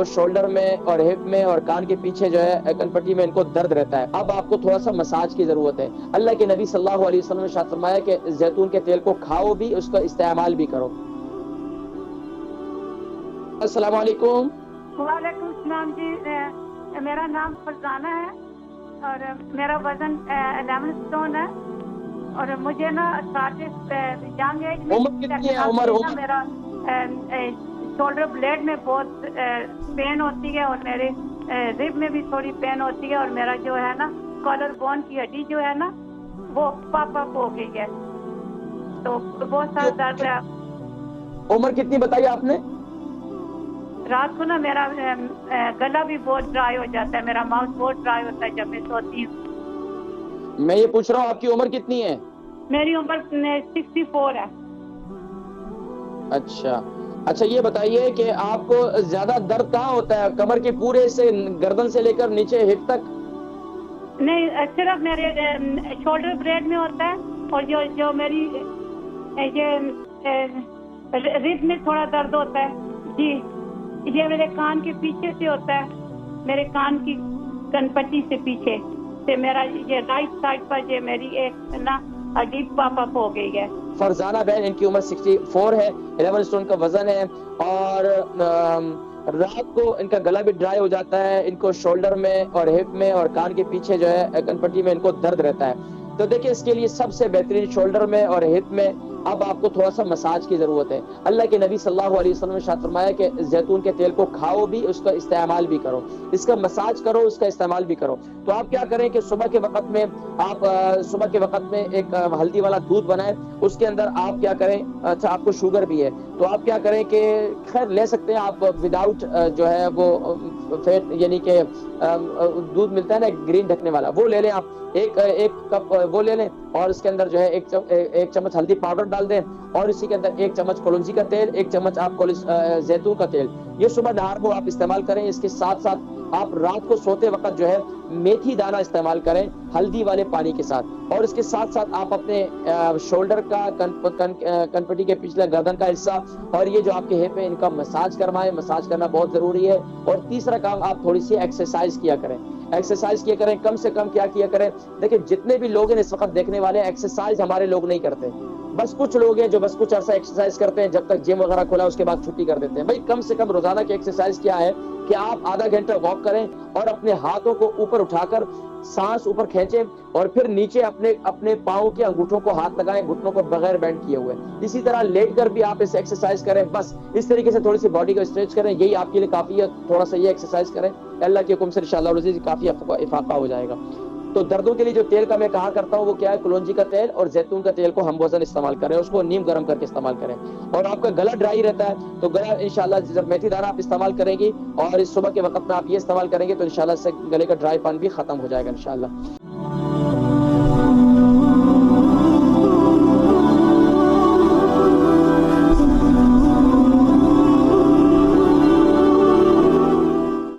इनको शोल्डर में और हिप में और कान के पीछे जो है कनपट्टी में इनको दर्द रहता है। अब आपको थोड़ा सा मसाज की जरूरत है। अल्लाह के नबी सल्लल्लाहु अलैहि वसल्लम ने इरशाद फरमाया कि जैतून के तेल को खाओ भी, उसका इस्तेमाल भी करो। अस्सलाम वालेकुम। वालेकुम सलाम जी। मेरा नाम फरजाना है और मेरा वजन 11 स्टोन है और मुझे ना यंग एज में उम्र कितनी है? उम्र मेरा शोल्डर ब्लेड में बहुत पेन होती है और मेरे रिब में भी थोड़ी पेन होती है और मेरा जो है ना कॉलर बोन की हड्डी जो है ना वो पॉप हो गई है, तो बहुत सारा दर्द है। उम्र कितनी बताई आपने? रात को ना मेरा गला भी बहुत ड्राई हो जाता है, मेरा माउथ बहुत ड्राई होता है जब मैं सोती हूँ। मैं ये पूछ रहा हूँ आपकी उम्र कितनी है? मेरी उम्र 64 है। अच्छा, ये बताइए कि आपको ज्यादा दर्द कहाँ होता है? कमर के पूरे से गर्दन से लेकर नीचे हिप तक? नहीं, सिर्फ मेरे शोल्डर ब्लेड में होता है और जो मेरी ये रिब में थोड़ा दर्द होता है जी। ये मेरे कान के पीछे से होता है, मेरे कान की कनपट्टी से पीछे से मेरा ये राइट साइड पर ये मेरी एक ना हड्डी पॉप हो गई है। फरजाना बहन, इनकी उम्र 64 है, 11 स्टोन का वजन है और रात को इनका गला भी ड्राई हो जाता है। इनको शोल्डर में और हिप में और कान के पीछे जो है कनपट्टी में इनको दर्द रहता है। तो देखिए, इसके लिए सबसे बेहतरीन शोल्डर में और हिप में अब आपको थोड़ा सा मसाज की जरूरत है। अल्लाह के नबी सल्लल्लाहु अलैहि वसल्लम ने इरशाद फरमाया कि जैतून के तेल को खाओ भी, उसका इस्तेमाल भी करो, इसका मसाज करो, उसका इस्तेमाल भी करो। तो आप क्या करें कि सुबह के वक्त में एक हल्दी वाला दूध बनाएं, उसके अंदर आप क्या करें, अच्छा आपको शुगर भी है तो आप क्या करें कि खैर ले सकते हैं आप विदाउट जो है वो फैट, यानी कि दूध मिलता है ना ग्रीन ढकने वाला, वो ले लें आप। एक कप वो ले लें और इसके अंदर जो है एक चम्मच हल्दी पाउडर डाल दें और इसी के अंदर 1 चम्मच कलौंजी का तेल, 1 चम्मच आप जैतून का तेल, ये सुबह नहार को आप इस्तेमाल करें। इसके साथ साथ आप रात को सोते वक्त जो है मेथी दाना इस्तेमाल करें हल्दी वाले पानी के साथ। और इसके साथ साथ आप अपने शोल्डर का कनपट्टी के पिछले गर्दन का हिस्सा और ये जो आपके हिप है इनका मसाज करवाएं। मसाज करना बहुत जरूरी है। और तीसरा काम, आप थोड़ी सी एक्सरसाइज किया करें। एक्सरसाइज किया करें, कम से कम क्या किया करें, देखिए जितने भी लोग हैं इस वक्त देखने वाले, एक्सरसाइज हमारे लोग नहीं करते। बस कुछ लोग हैं जो बस कुछ अर्सा एक्सरसाइज करते हैं, जब तक जिम वगैरह खुला उसके बाद छुट्टी कर देते हैं। भाई कम से कम रोजाना की एक्सरसाइज क्या है कि आप आधा घंटा वॉक करें और अपने हाथों को ऊपर उठाकर सांस ऊपर खींचें और फिर नीचे अपने पांव के अंगूठों को हाथ लगाएं, घुटनों को बगैर बेंड किए हुए। इसी तरह लेट कर भी आप इस एक्सरसाइज करें। बस इस तरीके से थोड़ी सी बॉडी को स्ट्रेच करें, यही आपके लिए काफी है। थोड़ा सा ये एक्सरसाइज करें, अल्लाह के हुक्म से इंशाअल्लाह काफी इफाका हो जाएगा। तो दर्दों के लिए जो तेल का मैं कहा करता हूँ वो क्या है, कलौंजी का तेल और जैतून का तेल को हम वजन इस्तेमाल करें, उसको नीम गर्म करके इस्तेमाल करें। और आपका गला ड्राई रहता है तो गला इंशाल्लाह जब मेथी दाना आप इस्तेमाल करेंगी और इस सुबह के वक्त में आप ये इस्तेमाल करेंगे तो इंशाल्लाह से गले का ड्राई पान भी खत्म हो जाएगा इंशाल्लाह।